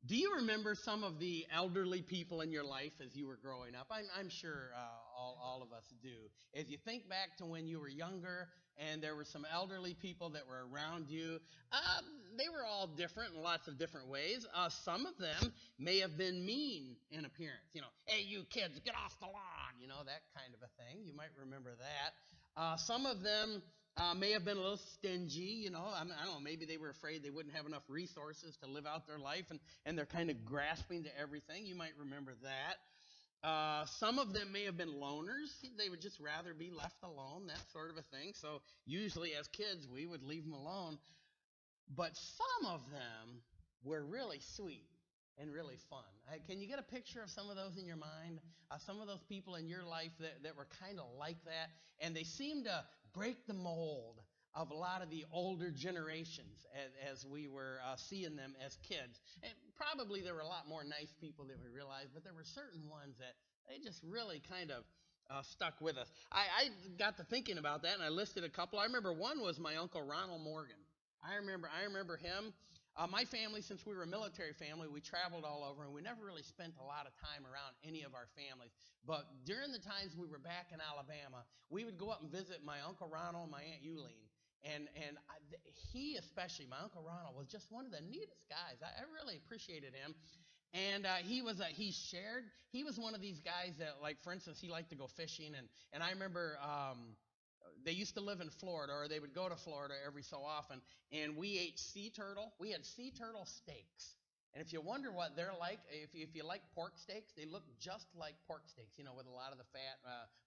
Do you remember some of the elderly people in your life as you were growing up? I'm sure all of us do. As you think back to when you were younger and there were some elderly people that were around you, uh, they were all different in lots of different ways. Some of them may have been mean in appearance. Hey, you kids, get off the lawn. That kind of a thing. You might remember that. Some of them may have been a little stingy. I don't know, maybe they were afraid they wouldn't have enough resources to live out their life, and they're kind of grasping to everything. You might remember that. Some of them may have been loners. They would just rather be left alone, that sort of a thing. So usually as kids, we would leave them alone. But some of them were really sweet and really fun. Can you get a picture of some of those in your mind? Some of those people in your life that were kind of like that, and they seemed to break the mold of a lot of the older generations as we were seeing them as kids. And probably there were a lot more nice people that we realized, but there were certain ones that they just really kind of stuck with us. I got to thinking about that, and I listed a couple. I remember one was my Uncle Ronald Morgan. I remember him. My family, since we were a military family, we traveled all over, and we never really spent a lot of time around any of our families. But during the times we were back in Alabama, we would go up and visit my Uncle Ronald and my Aunt Euleen. He especially, my Uncle Ronald, was just one of the neatest guys. I really appreciated him. And he was one of these guys that, like, for instance, he liked to go fishing. And I remember they used to live in Florida, or they would go to Florida every so often, and we ate sea turtle. We had sea turtle steaks. And if you wonder what they're like, if you like pork steaks, they look just like pork steaks, with a lot of the fat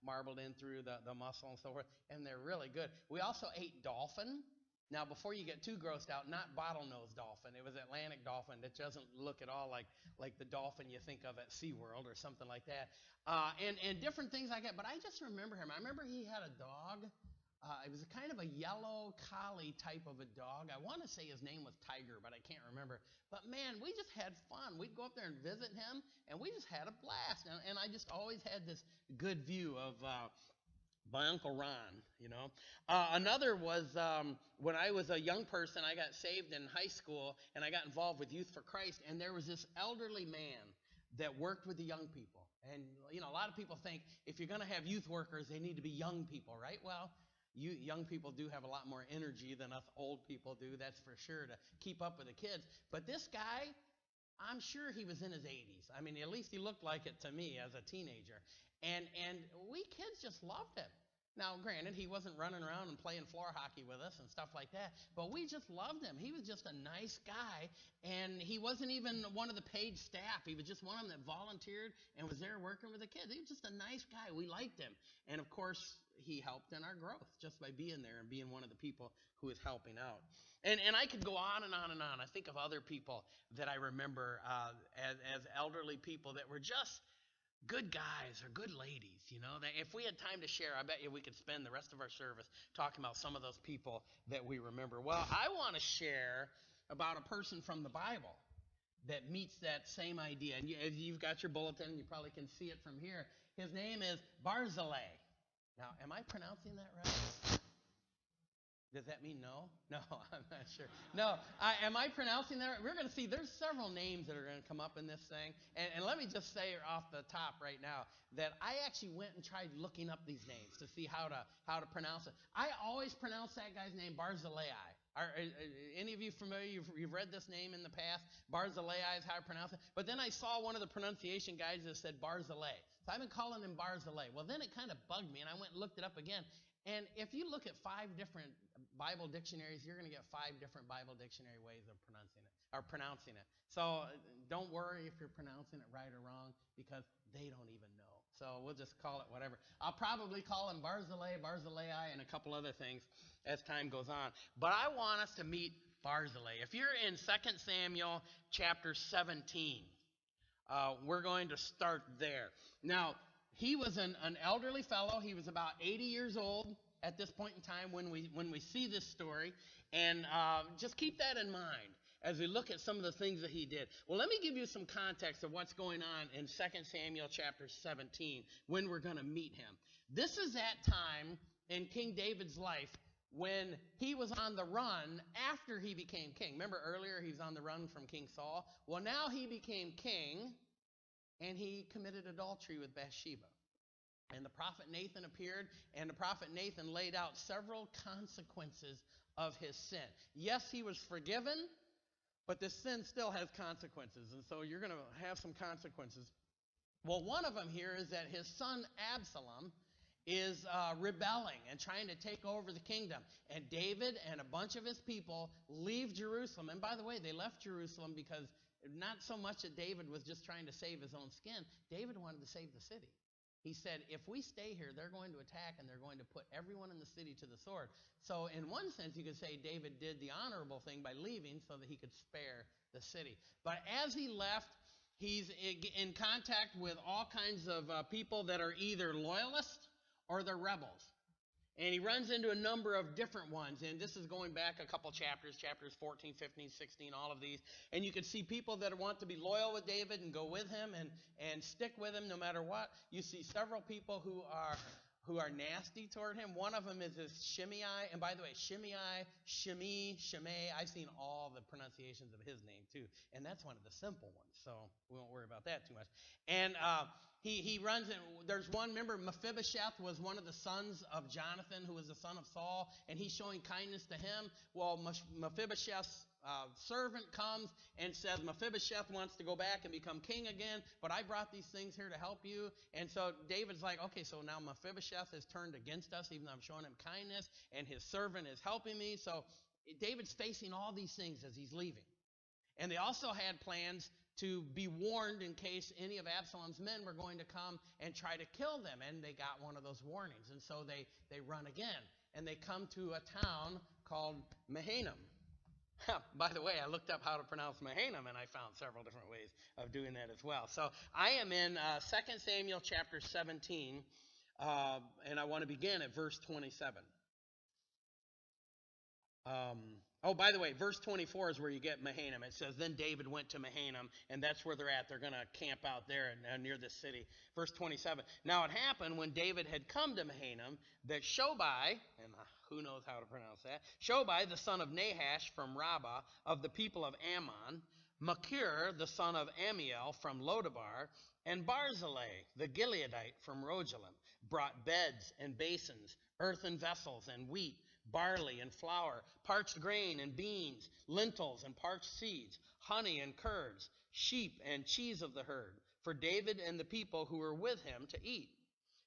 marbled in through the muscle and so forth, and they're really good. We also ate dolphin. Now, before you get too grossed out, not bottlenose dolphin. It was Atlantic dolphin. It doesn't look at all like the dolphin you think of at SeaWorld or something like that. And different things like that. But I just remember him. I remember he had a dog. It was a kind of a yellow collie type of a dog. I want to say his name was Tiger, but I can't remember. But man, we just had fun. We'd go up there and visit him, and we just had a blast. And I just always had this good view of my Uncle Ron. Another was when I was a young person, I got saved in high school, and I got involved with Youth for Christ, and there was this elderly man that worked with the young people. And, a lot of people think if you're going to have youth workers, they need to be young people, right? Well, you young people do have a lot more energy than us old people do, that's for sure, to keep up with the kids. But this guy, I'm sure he was in his 80s. I mean, at least he looked like it to me as a teenager. And we kids just loved him. Now, granted, he wasn't running around and playing floor hockey with us and stuff like that, but we just loved him. He was just a nice guy, and he wasn't even one of the paid staff. He was just one of them that volunteered and was there working with the kids. He was just a nice guy. We liked him. And, of course, he helped in our growth just by being there and being one of the people who was helping out. And I could go on and on and on. I think of other people that I remember as elderly people that were just good guys or good ladies, that if we had time to share, I bet you we could spend the rest of our service talking about some of those people that we remember. Well, I want to share about a person from the Bible that meets that same idea. And you've got your bulletin, you probably can see it from here. His name is Barzillai. Now, am I pronouncing that right? Does that mean no? No, I'm not sure. No, am I pronouncing that right? We're going to see there's several names that are going to come up in this thing. And let me just say off the top right now that I actually went and tried looking up these names to see how to pronounce it. I always pronounce that guy's name Barzillai. Are any of you familiar? You've read this name in the past? Barzillai is how I pronounce it. But then I saw one of the pronunciation guides that said Barzillai. So I've been calling him Barzillai. Well, then it kind of bugged me, and I went and looked it up again. And if you look at 5 different Bible dictionaries, you're going to get 5 different Bible dictionary ways of pronouncing it. So don't worry if you're pronouncing it right or wrong, because they don't even know. So we'll just call it whatever. I'll probably call him Barzillai, and a couple other things as time goes on. But I want us to meet Barzillai. If you're in 2 Samuel chapter 17, we're going to start there. Now, he was an elderly fellow. He was about 80 years old at this point in time when we see this story. And just keep that in mind as we look at some of the things that he did. Well, let me give you some context of what's going on in 2 Samuel chapter 17 when we're going to meet him. This is that time in King David's life when he was on the run after he became king. Remember earlier he was on the run from King Saul? Well, now he became king, and he committed adultery with Bathsheba. And the prophet Nathan appeared, and the prophet Nathan laid out several consequences of his sin. Yes, he was forgiven, but this sin still has consequences, and so you're going to have some consequences. Well, one of them here is that his son Absalom is rebelling and trying to take over the kingdom. And David and a bunch of his people leave Jerusalem. And by the way, they left Jerusalem because not so much that David was just trying to save his own skin. David wanted to save the city. He said, if we stay here, they're going to attack and they're going to put everyone in the city to the sword. So in one sense, you could say David did the honorable thing by leaving so that he could spare the city. But as he left, he's in contact with all kinds of people that are either loyalists or they're rebels. And he runs into a number of different ones. And this is going back a couple chapters 14, 15, 16, all of these. And you can see people that want to be loyal with David and go with him and stick with him no matter what. You see several people who are nasty toward him. One of them is this Shimei. And by the way, Shimei, I've seen all the pronunciations of his name too. And that's one of the simple ones, so we won't worry about that too much. And he runs in. There's one, remember Mephibosheth was one of the sons of Jonathan, who was the son of Saul, and he's showing kindness to him. Well, Mephibosheth's servant comes and says, Mephibosheth wants to go back and become king again, but I brought these things here to help you. And so David's like, okay, so now Mephibosheth has turned against us, even though I'm showing him kindness, and his servant is helping me. So David's facing all these things as he's leaving. And they also had plans to be warned in case any of Absalom's men were going to come and try to kill them. And they got one of those warnings. And so they run again. And they come to a town called Mahanaim. By the way, I looked up how to pronounce Mahanaim, and I found several different ways of doing that as well. So I am in 2 Samuel chapter 17, and I want to begin at verse 27. By the way, verse 24 is where you get Mahanaim. It says, then David went to Mahanaim, and that's where they're at. They're going to camp out there near this city. Verse 27. Now it happened when David had come to Mahanaim that Shobai, and who knows how to pronounce that, Shobai, the son of Nahash from Rabbah, of the people of Ammon, Machir, the son of Amiel from Lodabar, and Barzillai, the Gileadite from Rogelim, brought beds and basins, earthen vessels and wheat, barley and flour, parched grain and beans, lentils and parched seeds, honey and curds, sheep and cheese of the herd, for David and the people who were with him to eat.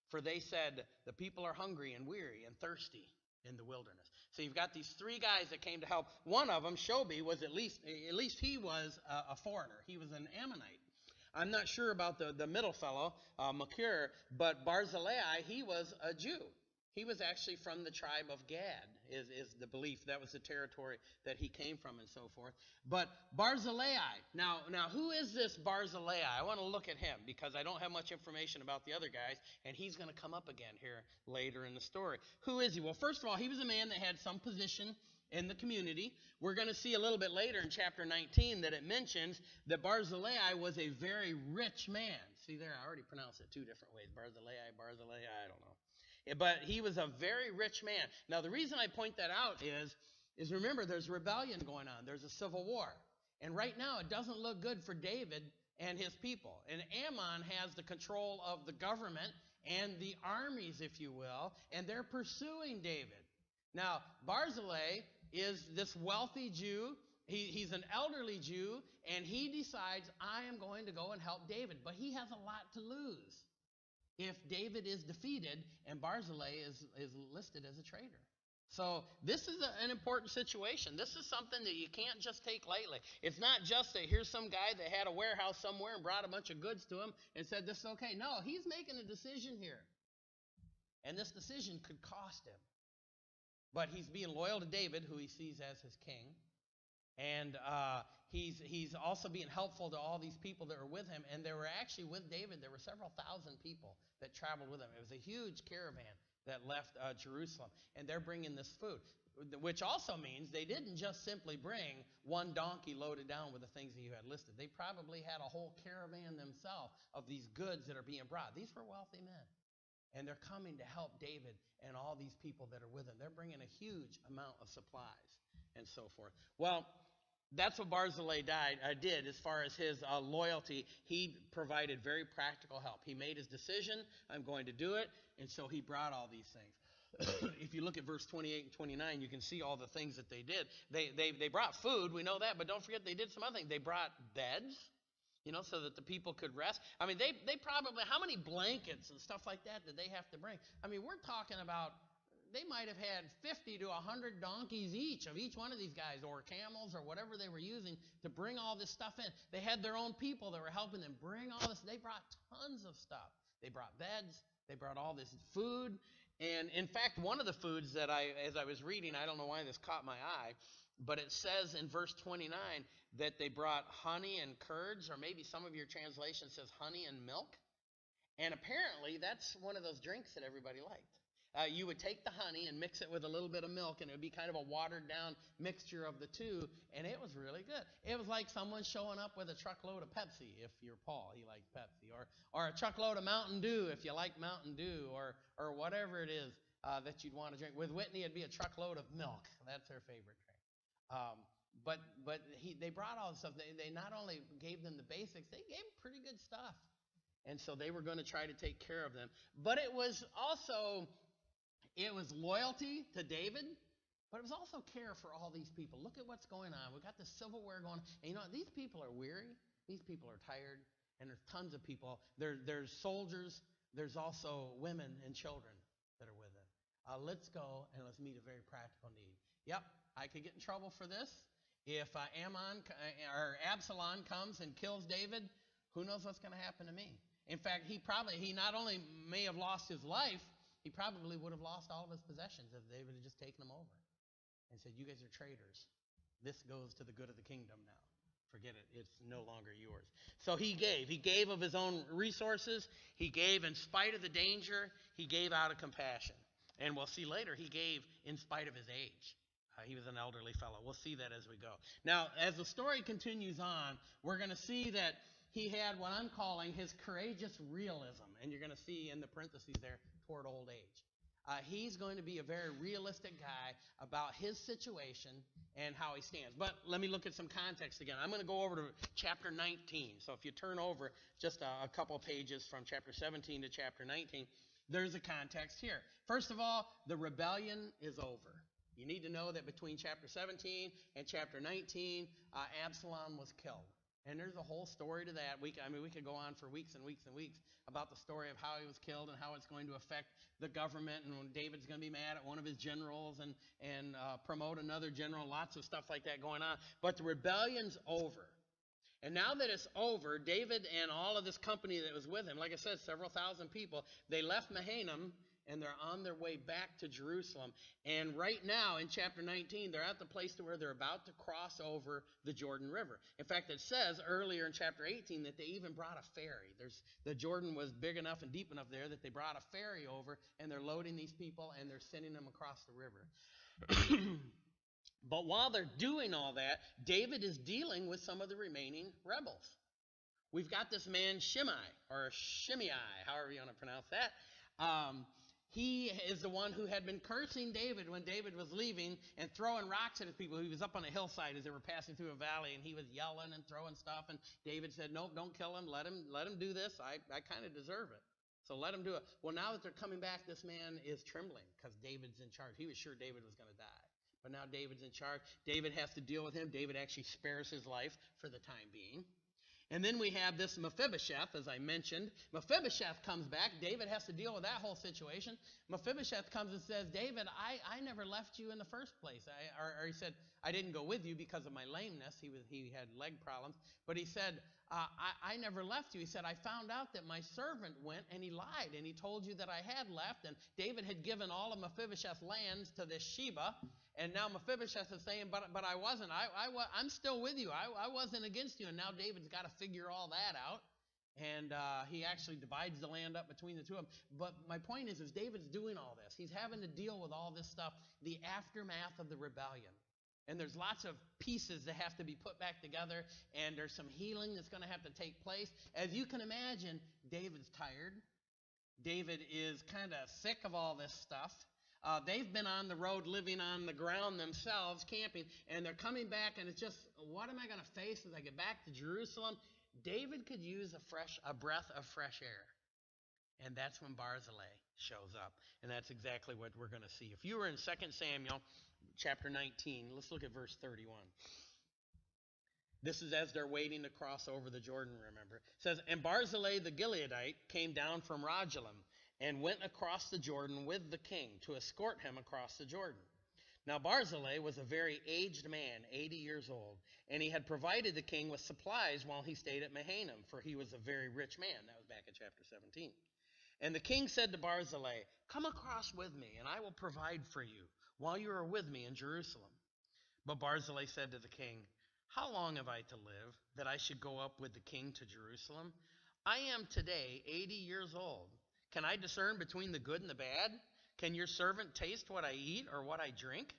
For they said, the people are hungry and weary and thirsty in the wilderness. So you've got these three guys that came to help. One of them, Shobi, was at least he was a foreigner. He was an Ammonite. I'm not sure about the middle fellow, Machir, but Barzillai, he was a Jew. He was actually from the tribe of Gad, is the belief. That was the territory that he came from and so forth. But Barzillai, now who is this Barzillai? I want to look at him because I don't have much information about the other guys, and he's going to come up again here later in the story. Who is he? Well, first of all, he was a man that had some position in the community. We're going to see a little bit later in chapter 19 that it mentions that Barzillai was a very rich man. See there, I already pronounced it two different ways. Barzillai, I don't know. But he was a very rich man. Now, the reason I point that out is remember, there's rebellion going on. There's a civil war. And right now, it doesn't look good for David and his people. And Ammon has the control of the government and the armies, if you will, and they're pursuing David. Now, Barzillai is this wealthy Jew. He's an elderly Jew, and he decides, I am going to go and help David. But he has a lot to lose if David is defeated and Barzillai is listed as a traitor. So this is an important situation. This is something that you can't just take lightly. It's not just that here's some guy that had a warehouse somewhere and brought a bunch of goods to him and said this is okay. No, he's making a decision here. And this decision could cost him. But he's being loyal to David, who he sees as his king. And he's also being helpful to all these people that were with him. And there were actually, with David, there were several thousand people that traveled with him. It was a huge caravan that left Jerusalem. And they're bringing this food, which also means they didn't just simply bring one donkey loaded down with the things that you had listed. They probably had a whole caravan themselves of these goods that are being brought. These were wealthy men. And they're coming to help David and all these people that are with him. They're bringing a huge amount of supplies and so forth. Well, that's what Barzillai did as far as his loyalty. He provided very practical help. He made his decision, I'm going to do it, and so he brought all these things. If you look at verse 28 and 29, you can see all the things that they did. They brought food, we know that, but don't forget they did some other things. They brought beds, so that the people could rest. I mean, they probably, how many blankets and stuff like that did they have to bring? I mean, we're talking about, they might have had 50 to 100 donkeys each of each one of these guys, or camels, or whatever they were using to bring all this stuff in. They had their own people that were helping them bring all this. They brought tons of stuff. They brought beds. They brought all this food. And in fact, one of the foods that as I was reading, I don't know why this caught my eye, but it says in verse 29 that they brought honey and curds, or maybe some of your translation says honey and milk. And apparently that's one of those drinks that everybody liked. You would take the honey and mix it with a little bit of milk, and it would be kind of a watered-down mixture of the two, and it was really good. It was like someone showing up with a truckload of Pepsi, if you're Paul, he likes Pepsi, or a truckload of Mountain Dew, if you like Mountain Dew, or whatever it is that you'd want to drink. With Whitney, it'd be a truckload of milk. That's her favorite drink. But they brought all this stuff. They not only gave them the basics, they gave them pretty good stuff. And so they were going to try to take care of them. But it was loyalty to David, but it was also care for all these people. Look at what's going on. We've got the Civil War going on. And these people are weary. These people are tired. And there's tons of people. There's soldiers. There's also women and children that are with them. Let's go and let's meet a very practical need. Yep, I could get in trouble for this. If Absalom comes and kills David, who knows what's going to happen to me? In fact, he not only may have lost his life, he probably would have lost all of his possessions if David had just taken them over and said, you guys are traitors. This goes to the good of the kingdom now. Forget it. It's no longer yours. So he gave. He gave of his own resources. He gave in spite of the danger. He gave out of compassion. And we'll see later, he gave in spite of his age. He was an elderly fellow. We'll see that as we go. Now, as the story continues on, we're going to see that he had what I'm calling his courageous realism. And you're going to see in the parentheses there, toward old age. He's going to be a very realistic guy about his situation and how he stands. But let me look at some context again. I'm going to go over to chapter 19. So if you turn over just a couple pages from chapter 17 to chapter 19, there's a context here. First of all, the rebellion is over. You need to know that between chapter 17 and chapter 19, Absalom was killed. And there's a whole story to that. We could go on for weeks and weeks and weeks about the story of how he was killed and how it's going to affect the government, and when David's going to be mad at one of his generals and promote another general, lots of stuff like that going on. But the rebellion's over. And now that it's over, David and all of this company that was with him, like I said, several thousand people, they left Mahanaim, and they're on their way back to Jerusalem. And right now, in chapter 19, they're at the place to where they're about to cross over the Jordan River. In fact, it says earlier in chapter 18 that they even brought a ferry. The Jordan was big enough and deep enough there that they brought a ferry over, and they're loading these people, and they're sending them across the river. But while they're doing all that, David is dealing with some of the remaining rebels. We've got this man Shimei, or Shimei, however you want to pronounce that. He is the one who had been cursing David when David was leaving and throwing rocks at his people. He was up on a hillside as they were passing through a valley, and he was yelling and throwing stuff. And David said, "Nope, don't kill him. Let him do this. I kind of deserve it. So let him do it." Well, now that they're coming back, this man is trembling because David's in charge. He was sure David was going to die. But now David's in charge. David has to deal with him. David actually spares his life for the time being. And then we have this Mephibosheth, as I mentioned. Mephibosheth comes back. David has to deal with that whole situation. Mephibosheth comes and says, "David, I never left you in the first place." Or he said, "I didn't go with you because of my lameness." He had leg problems. But he said, I never left you. He said, "I found out that my servant went and he lied and he told you that I had left." And David had given all of Mephibosheth's lands to this Sheba. And now Mephibosheth is saying, but I wasn't. I'm still with you. I wasn't against you. And now David's got to figure all that out. And he actually divides the land up between the two of them. But my point is David's doing all this. He's having to deal with all this stuff, the aftermath of the rebellion. And there's lots of pieces that have to be put back together. And there's some healing that's going to have to take place. As you can imagine, David's tired. David is kind of sick of all this stuff. They've been on the road living on the ground themselves, camping, and they're coming back, and it's just, what am I going to face as I get back to Jerusalem? David could use a breath of fresh air. And that's when Barzillai shows up. And that's exactly what we're going to see. If you were in 2 Samuel chapter 19, let's look at verse 31. This is as they're waiting to cross over the Jordan, remember. It says, and Barzillai the Gileadite came down from Rogelim and went across the Jordan with the king to escort him across the Jordan. Now Barzillai was a very aged man, 80 years old, and he had provided the king with supplies while he stayed at Mahanaim, for he was a very rich man. That was back in chapter 17. And the king said to Barzillai, come across with me, and I will provide for you while you are with me in Jerusalem. But Barzillai said to the king, how long have I to live, that I should go up with the king to Jerusalem? I am today 80 years old. Can I discern between the good and the bad? Can your servant taste what I eat or what I drink?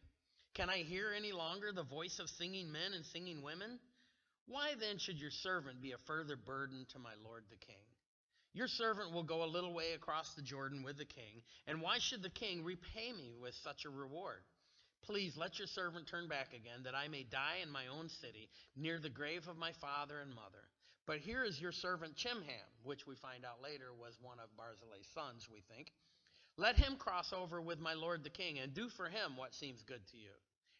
Can I hear any longer the voice of singing men and singing women? Why then should your servant be a further burden to my lord the king? Your servant will go a little way across the Jordan with the king, and why should the king repay me with such a reward? Please let your servant turn back again, that I may die in my own city, near the grave of my father and mother. But here is your servant Chimham, which we find out later was one of Barzillai's sons, we think. Let him cross over with my lord the king, and do for him what seems good to you.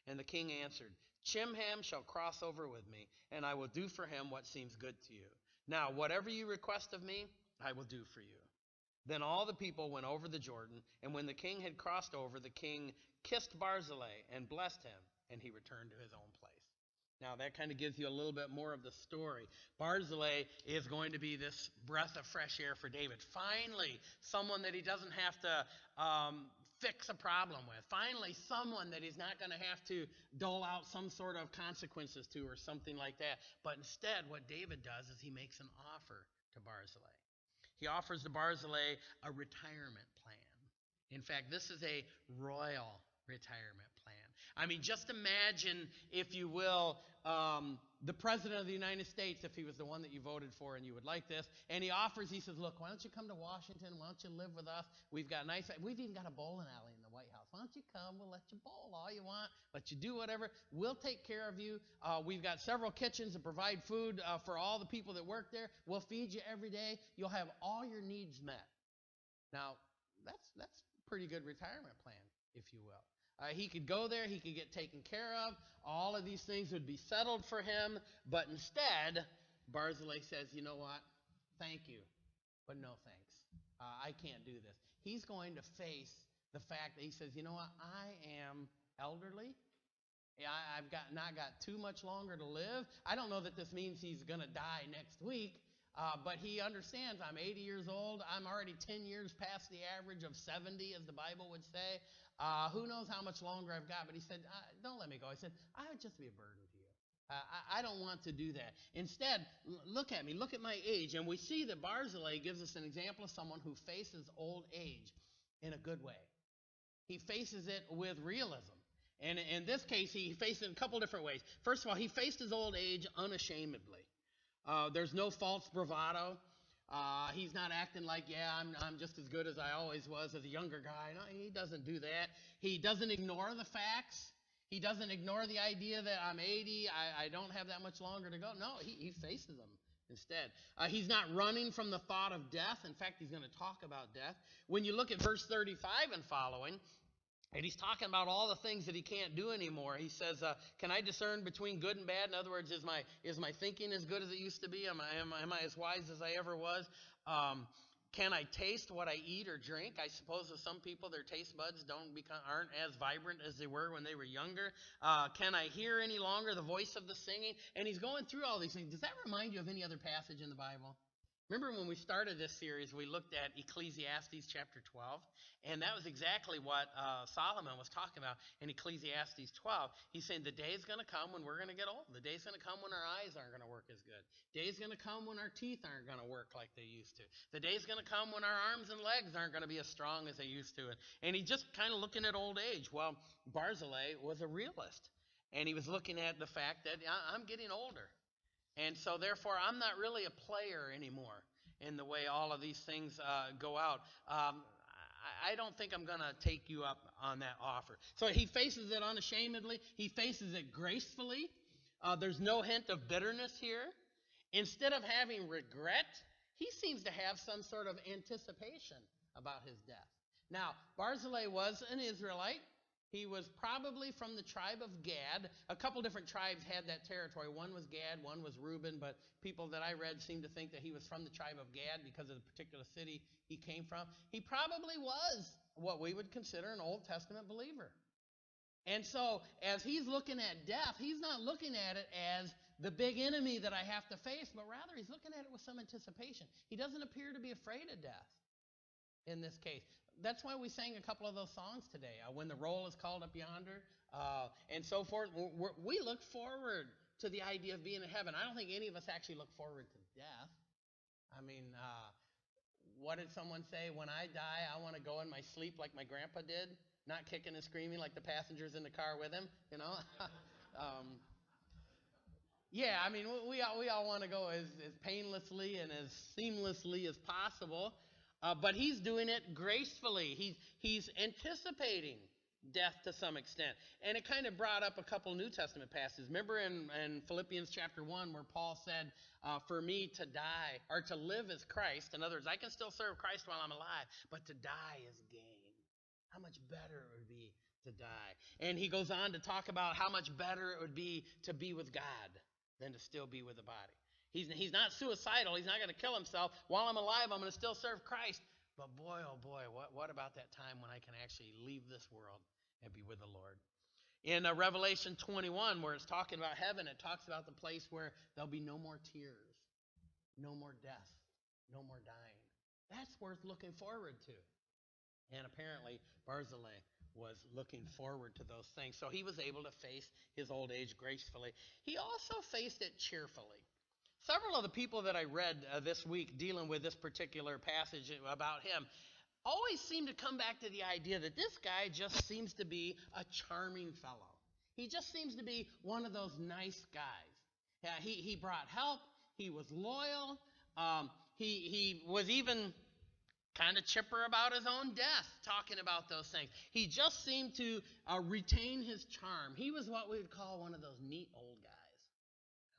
And the king answered, Chimham shall cross over with me, and I will do for him what seems good to you. Now, whatever you request of me, I will do for you. Then all the people went over the Jordan, and when the king had crossed over, the king kissed Barzillai and blessed him, and he returned to his own place. Now that kind of gives you a little bit more of the story. Barzillai is going to be this breath of fresh air for David. Finally, someone that he doesn't have to fix a problem with. Finally, someone that he's not going to have to dole out some sort of consequences to or something like that. But instead, what David does is he makes an offer to Barzillai. He offers to Barzillai a retirement plan. In fact, this is a royal retirement plan. I mean, just imagine, if you will, the President of the United States, if he was the one that you voted for and you would like this, and he offers, he says, look, why don't you come to Washington? Why don't you live with us? We've even got a bowling alley in the White House. Why don't you come? We'll let you bowl all you want, let you do whatever. We'll take care of you. We've got several kitchens that provide food for all the people that work there. We'll feed you every day. You'll have all your needs met. Now, that's a pretty good retirement plan, if you will. He could go there, he could get taken care of, all of these things would be settled for him, but instead, Barzillai says, you know what, thank you, but no thanks. I can't do this. He's going to face the fact that he says, you know what, I am elderly. I've not got too much longer to live. I don't know that this means he's going to die next week, but he understands I'm 80 years old. I'm already 10 years past the average of 70, as the Bible would say. Who knows how much longer I've got? But he said, don't let me go. He said, I would just be a burden to you. I don't want to do that. Instead, look at me. Look at my age. And we see that Barzillai gives us an example of someone who faces old age in a good way. He faces it with realism. And in this case, he faced it in a couple different ways. First of all, he faced his old age unashamedly. There's no false bravado. He's not acting like, yeah, I'm just as good as I always was as a younger guy. No, he doesn't do that. He doesn't ignore the facts. He doesn't ignore the idea that I'm 80, I don't have that much longer to go. No, he faces them instead. He's not running from the thought of death. In fact, he's going to talk about death. When you look at verse 35 and following, and he's talking about all the things that he can't do anymore. He says, can I discern between good and bad? In other words, is my thinking as good as it used to be? Am I as wise as I ever was? Can I taste what I eat or drink? I suppose with some people, their taste buds aren't as vibrant as they were when they were younger. Can I hear any longer the voice of the singing? And he's going through all these things. Does that remind you of any other passage in the Bible? Remember when we started this series, we looked at Ecclesiastes chapter 12, and that was exactly what Solomon was talking about in Ecclesiastes 12. He's saying the day is going to come when we're going to get old. The day is going to come when our eyes aren't going to work as good. The day is going to come when our teeth aren't going to work like they used to. The day is going to come when our arms and legs aren't going to be as strong as they used to. And he's just kind of looking at old age. Well, Barzillai was a realist, and he was looking at the fact that I'm getting older. And so, therefore, I'm not really a player anymore. in the way all of these things go out. I don't think I'm going to take you up on that offer. So he faces it unashamedly. He faces it gracefully. There's no hint of bitterness here. Instead of having regret, he seems to have some sort of anticipation about his death. Now, Barzillai was an Israelite. He was probably from the tribe of Gad. A couple different tribes had that territory. One was Gad, one was Reuben, but people that I read seem to think that he was from the tribe of Gad because of the particular city he came from. He probably was what we would consider an Old Testament believer. And so, as he's looking at death, he's not looking at it as the big enemy that I have to face, but rather he's looking at it with some anticipation. He doesn't appear to be afraid of death in this case. That's why we sang a couple of those songs today. When the roll is called up yonder, and so forth. We look forward to the idea of being in heaven. I don't think any of us actually look forward to death. I mean, what did someone say? When I die, I want to go in my sleep like my grandpa did, not kicking and screaming like the passengers in the car with him, you know. Yeah, I mean, we all want to go as painlessly and as seamlessly as possible, but he's doing it gracefully. He's anticipating death to some extent, and it kind of brought up a couple New Testament passages. Remember in Philippians chapter 1 where Paul said, "For me to die or to live is Christ." In other words, I can still serve Christ while I'm alive, but to die is gain. How much better it would be to die. And he goes on to talk about how much better it would be to be with God than to still be with the body. He's not suicidal. He's not going to kill himself. While I'm alive, I'm going to still serve Christ. But boy, oh boy, what about that time when I can actually leave this world and be with the Lord? In Revelation 21, where it's talking about heaven, it talks about the place where there'll be no more tears, no more death, no more dying. That's worth looking forward to. And apparently, Barzillai was looking forward to those things. So he was able to face his old age gracefully. He also faced it cheerfully. Several of the people that I read this week dealing with this particular passage about him always seem to come back to the idea that this guy just seems to be a charming fellow. He just seems to be one of those nice guys. He brought help. He was loyal. He was even kind of chipper about his own death, talking about those things. He just seemed to retain his charm. He was what we would call one of those neat old guys.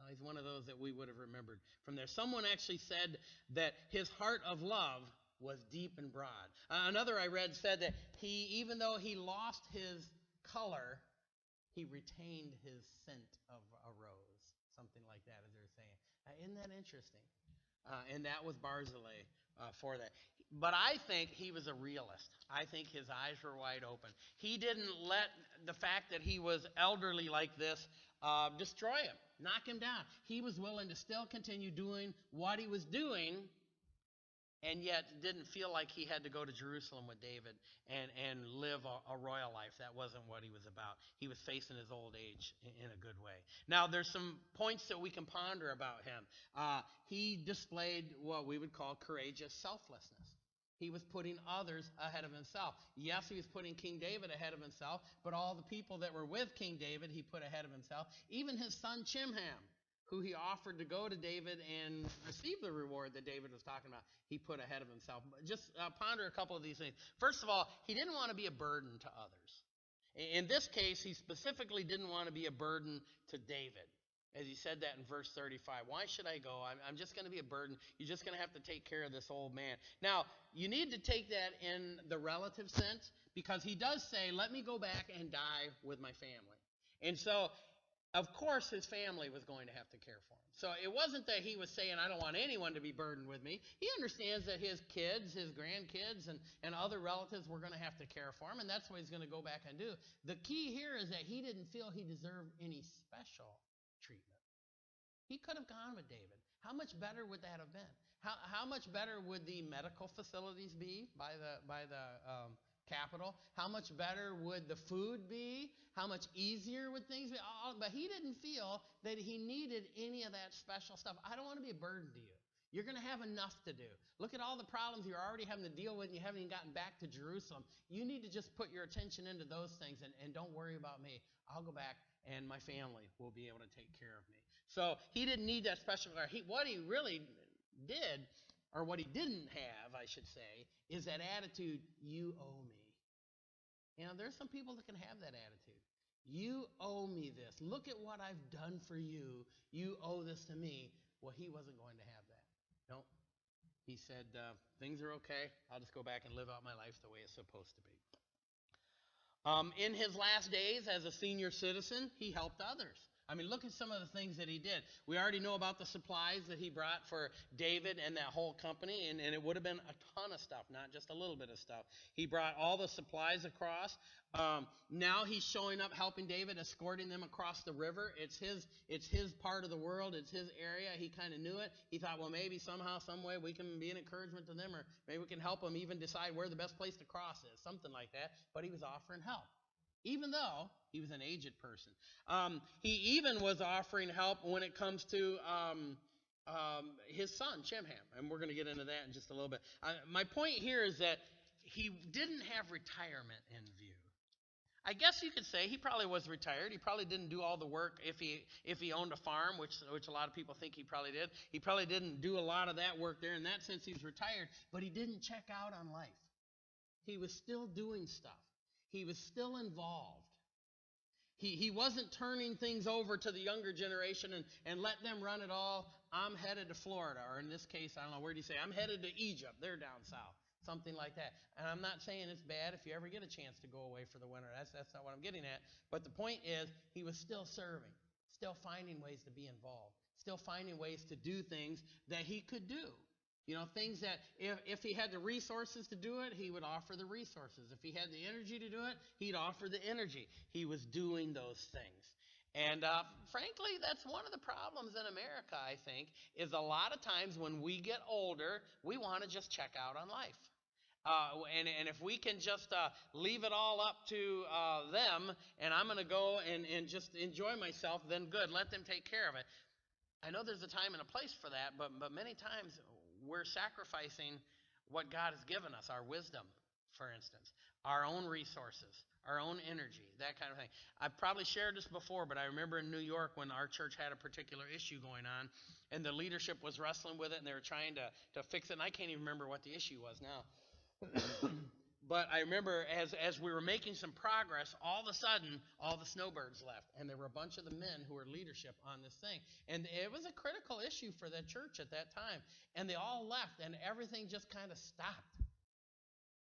He's one of those that we would have remembered from there. Someone actually said that his heart of love was deep and broad. Another I read said that even though he lost his color, he retained his scent of a rose. Something like that, as they're saying. Isn't that interesting? And that was Barzillai for that. But I think he was a realist. I think his eyes were wide open. He didn't let the fact that he was elderly like this destroy him, knock him down. He was willing to still continue doing what he was doing, and yet didn't feel like he had to go to Jerusalem with David and live a royal life. That wasn't what he was about. He was facing his old age in a good way. Now, there's some points that we can ponder about him. He displayed what we would call courageous selflessness. He was putting others ahead of himself. Yes, he was putting King David ahead of himself, but all the people that were with King David, he put ahead of himself. Even his son Chimham, who he offered to go to David and receive the reward that David was talking about, he put ahead of himself. Just ponder a couple of these things. First of all, he didn't want to be a burden to others. In this case, he specifically didn't want to be a burden to David. As he said that in verse 35, why should I go? I'm just going to be a burden. You're just going to have to take care of this old man. Now, you need to take that in the relative sense, because he does say, let me go back and die with my family. And so, of course, his family was going to have to care for him. So it wasn't that he was saying, I don't want anyone to be burdened with me. He understands that his kids, his grandkids, and other relatives were going to have to care for him, and that's what he's going to go back and do. The key here is that he didn't feel he deserved any special treatment. He could have gone with David. How much better would that have been? How much better would the medical facilities be by the capital? How much better would the food be? How much easier would things be? But he didn't feel that he needed any of that special stuff. I don't want to be a burden to you. You're going to have enough to do. Look at all the problems you're already having to deal with, and you haven't even gotten back to Jerusalem. You need to just put your attention into those things, and don't worry about me. I'll go back, and my family will be able to take care of me. So he didn't need that special care. What he really did or what he didn't have, I should say, is that attitude, you owe me. You know, there's some people that can have that attitude. You owe me this. Look at what I've done for you. You owe this to me. Well, he wasn't going to have that. No. He said, things are okay. I'll just go back and live out my life the way it's supposed to be. In his last days as a senior citizen, he helped others. I mean, look at some of the things that he did. We already know about the supplies that he brought for David and that whole company, and it would have been a ton of stuff, not just a little bit of stuff. He brought all the supplies across. Now he's showing up, helping David, escorting them across the river. It's his part of the world. It's his area. He kind of knew it. He thought, well, maybe somehow, some way, we can be an encouragement to them, or maybe we can help them even decide where the best place to cross is, something like that. But he was offering help, even though he was an aged person. He even was offering help when it comes to his son, Chimham, and we're going to get into that in just a little bit. My point here is that he didn't have retirement in view. I guess you could say he probably was retired. He probably didn't do all the work if he owned a farm, which a lot of people think he probably did. He probably didn't do a lot of that work there. In that sense, he was retired, but he didn't check out on life. He was still doing stuff. He was still involved. He wasn't turning things over to the younger generation and let them run it all. I'm headed to Florida, or in this case, I don't know, where do you say? I'm headed to Egypt. They're down south. Something like that. And I'm not saying it's bad if you ever get a chance to go away for the winter. That's not what I'm getting at. But the point is, he was still serving, still finding ways to be involved, still finding ways to do things that he could do. You know, things that if he had the resources to do it, he would offer the resources. If he had the energy to do it, he'd offer the energy. He was doing those things. And frankly, that's one of the problems in America, I think, is a lot of times when we get older, we want to just check out on life. And if we can just leave it all up to them, and I'm going to go and just enjoy myself, then good. Let them take care of it. I know there's a time and a place for that, but many times we're sacrificing what God has given us, our wisdom, for instance, our own resources, our own energy, that kind of thing. I've probably shared this before, but I remember in New York when our church had a particular issue going on, and the leadership was wrestling with it, and they were trying to fix it, and I can't even remember what the issue was now. But I remember as we were making some progress, all of a sudden, all the snowbirds left. And there were a bunch of the men who were leadership on this thing. And it was a critical issue for the church at that time. And they all left, and everything just kind of stopped.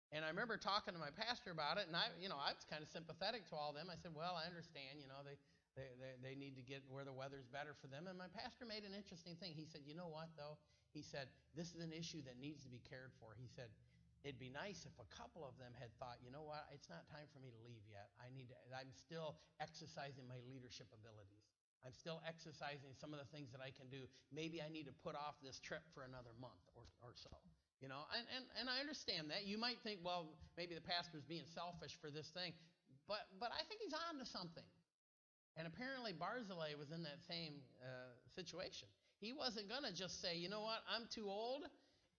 And I remember talking to my pastor about it, and I was kind of sympathetic to all of them. I said, well, I understand, they need to get where the weather's better for them. And my pastor made an interesting thing. He said, you know what, though? He said, this is an issue that needs to be cared for. He said, it'd be nice if a couple of them had thought, you know what, it's not time for me to leave yet. I'm still exercising my leadership abilities. I'm still exercising some of the things that I can do. Maybe I need to put off this trip for another month or so. And I understand that. You might think, well, maybe the pastor's being selfish for this thing. But I think he's on to something. And apparently Barzillai was in that same situation. He wasn't going to just say, you know what, I'm too old.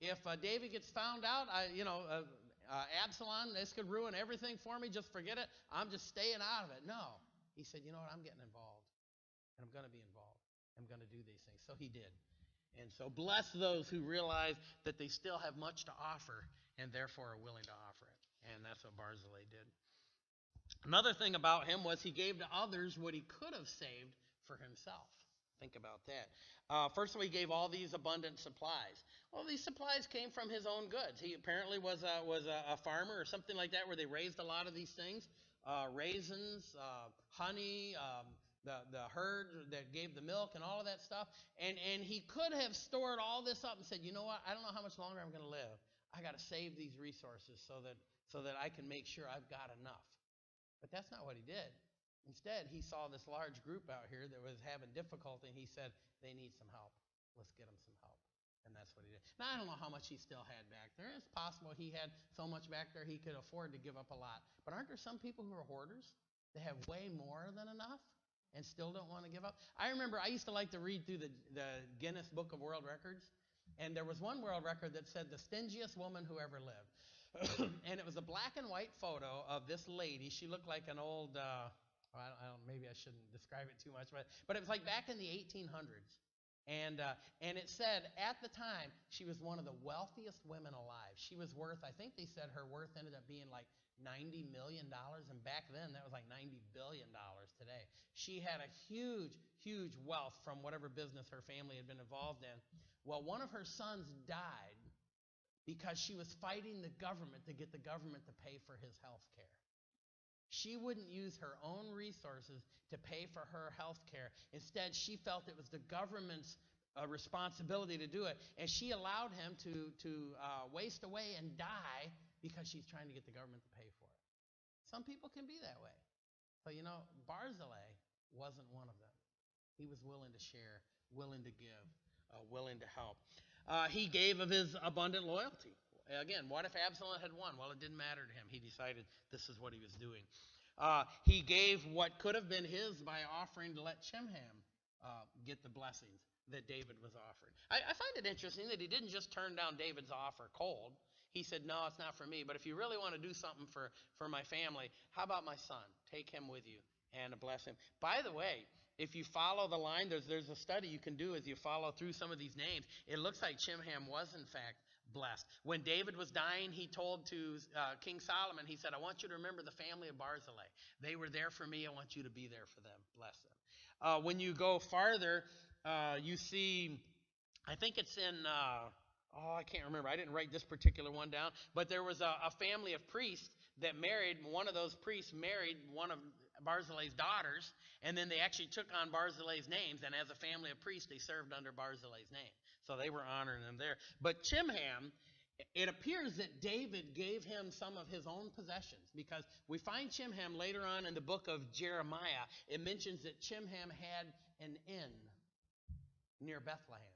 If David gets found out, Absalom, this could ruin everything for me. Just forget it. I'm just staying out of it. No. He said, you know what, I'm getting involved. And I'm going to be involved. I'm going to do these things. So he did. And so bless those who realize that they still have much to offer and therefore are willing to offer it. And that's what Barzillai did. Another thing about him was he gave to others what he could have saved for himself. Think about that. First of all, he gave all these abundant supplies. Well, these supplies came from his own goods. He apparently was a farmer or something like that where they raised a lot of these things. Raisins, honey, the herd that gave the milk and all of that stuff. And he could have stored all this up and said, you know what, I don't know how much longer I'm going to live. I got to save these resources so that I can make sure I've got enough. But that's not what he did. Instead, he saw this large group out here that was having difficulty, and he said, they need some help. Let's get them some help. And that's what he did. Now, I don't know how much he still had back there. It's possible he had so much back there he could afford to give up a lot. But aren't there some people who are hoarders? They have way more than enough and still don't want to give up. I remember I used to like to read through the Guinness Book of World Records, and there was one world record that said the stingiest woman who ever lived. And it was a black and white photo of this lady. She looked like an old... maybe I shouldn't describe it too much, but it was like back in the 1800s. And it said at the time she was one of the wealthiest women alive. She was worth, I think they said her worth ended up being like $90 million. And back then, that was like $90 billion today. She had a huge, huge wealth from whatever business her family had been involved in. Well, one of her sons died because she was fighting the government to get the government to pay for his health care. She wouldn't use her own resources to pay for her health care. Instead, she felt it was the government's responsibility to do it, and she allowed him to waste away and die because she's trying to get the government to pay for it. Some people can be that way. But Barzillai wasn't one of them. He was willing to share, willing to give, willing to help. He gave of his abundant loyalty. Again, what if Absalom had won? Well, it didn't matter to him. He decided this is what he was doing. He gave what could have been his by offering to let Chimham get the blessings that David was offering. I find it interesting that he didn't just turn down David's offer cold. He said, no, it's not for me, but if you really want to do something for my family, how about my son? Take him with you and bless him. By the way, if you follow the line, there's a study you can do as you follow through some of these names. It looks like Chimham was, in fact, blessed. When David was dying, he told to King Solomon, he said, I want you to remember the family of Barzillai. They were there for me. I want you to be there for them. Bless them. When you go farther, you see, I think it's in, I can't remember. I didn't write this particular one down. But there was a family of priests that married, one of those priests married one of Barzillai's daughters, and then they actually took on Barzillai's names, and as a family of priests, they served under Barzillai's name. So they were honoring them there. But Chimham, it appears that David gave him some of his own possessions, because we find Chimham later on in the book of Jeremiah. It mentions that Chimham had an inn near Bethlehem.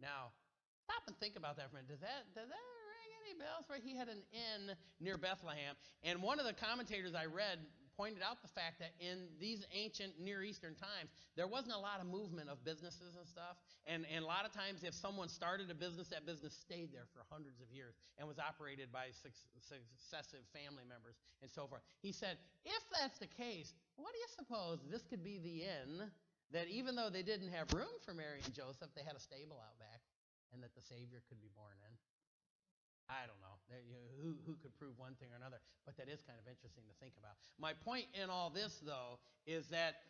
Now, stop and think about that for a minute. Does that ring any bells? Right? He had an inn near Bethlehem. And one of the commentators I read pointed out the fact that in these ancient Near Eastern times, there wasn't a lot of movement of businesses and stuff. And a lot of times if someone started a business, that business stayed there for hundreds of years and was operated by successive family members and so forth. He said, if that's the case, what do you suppose this could be the inn that even though they didn't have room for Mary and Joseph, they had a stable out back and that the Savior could be born in? I don't know. Who could prove one thing or another? But that is kind of interesting to think about. My point in all this, though, is that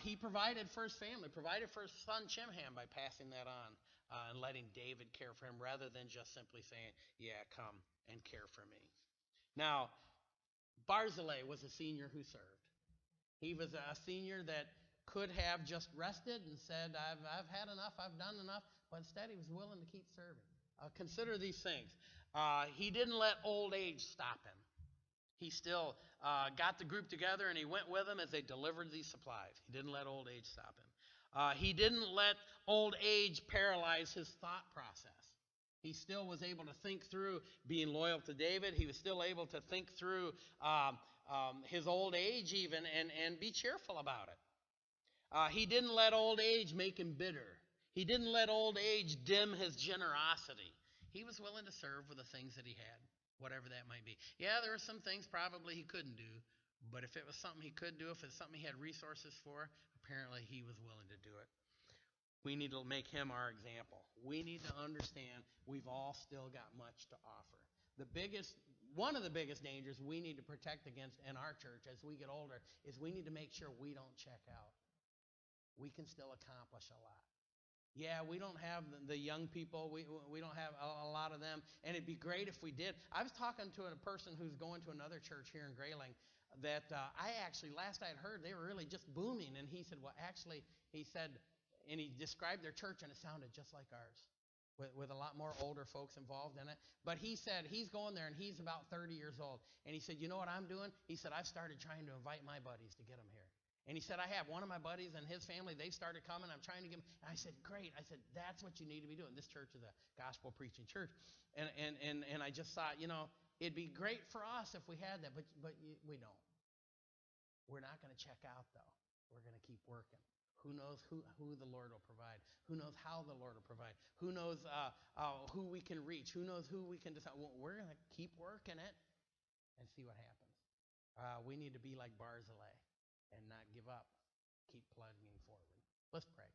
he provided for his family, provided for his son Chimham by passing that on and letting David care for him rather than just simply saying, yeah, come and care for me. Now, Barzillai was a senior who served. He was a senior that could have just rested and said, I've had enough, I've done enough, but instead he was willing to keep serving. Consider these things. He didn't let old age stop him. He still got the group together and he went with them as they delivered these supplies. He didn't let old age stop him. He didn't let old age paralyze his thought process. He still was able to think through being loyal to David. He was still able to think through his old age even and be cheerful about it. He didn't let old age make him bitter. He didn't let old age dim his generosity. He was willing to serve with the things that he had, whatever that might be. Yeah, there were some things probably he couldn't do, but if it was something he could do, if it's something he had resources for, apparently he was willing to do it. We need to make him our example. We need to understand we've all still got much to offer. One of the biggest dangers we need to protect against in our church as we get older is we need to make sure we don't check out. We can still accomplish a lot. Yeah, we don't have the young people. We don't have a lot of them. And it'd be great if we did. I was talking to a person who's going to another church here in Grayling that last I had heard, they were really just booming. And he said, and he described their church and it sounded just like ours with a lot more older folks involved in it. But he said he's going there and he's about 30 years old. And he said, you know what I'm doing? He said, I've started trying to invite my buddies to get them here. And he said, I have one of my buddies and his family, they started coming. I'm trying to get them. And I said, great. I said, that's what you need to be doing. This church is a gospel preaching church. And I just thought, it'd be great for us if we had that, but we don't. We're not going to check out, though. We're going to keep working. Who knows who the Lord will provide? Who knows how the Lord will provide? Who knows who we can reach? Who knows who we can decide? Well, we're going to keep working it and see what happens. We need to be like Barzillai and not give up. Keep plugging forward. Let's pray.